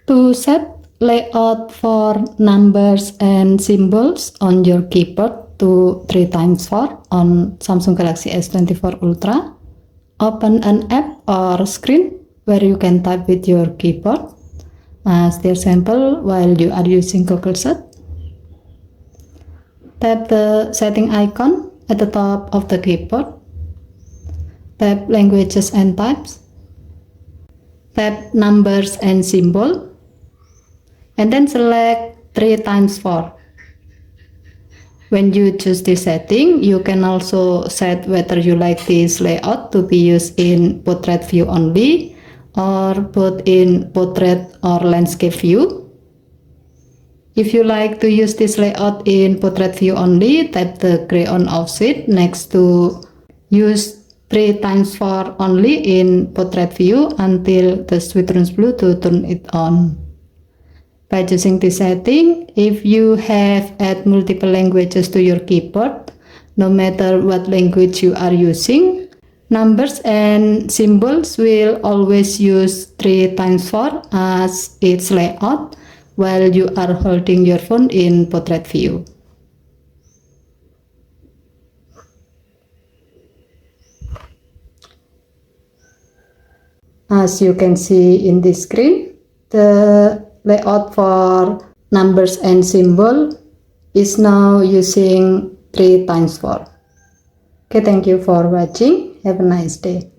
To set layout for numbers and symbols on your keyboard to 3x4 on Samsung Galaxy S24 Ultra, open an app or screen where you can type with your keyboard as the example while you are using Google Search. Tap the setting icon at the top of the keyboard. Tap languages and types. Tap numbers and symbol. And then select 3x4. When you choose this setting, you can also set whether you like this layout to be used in portrait view only or both in portrait or landscape view. If you like to use this layout in portrait view only, tap the gray on off switch next to use 3x4 only in portrait view until the switch turns blue to turn it on. By choosing this setting, if you have added multiple languages to your keyboard, no matter what language you are using, numbers and symbols will always use 3x4 as its layout while you are holding your phone in portrait view. As you can see in this screen, the layout for numbers and symbol is now using 3x4. Okay, thank you for watching. Have a nice day.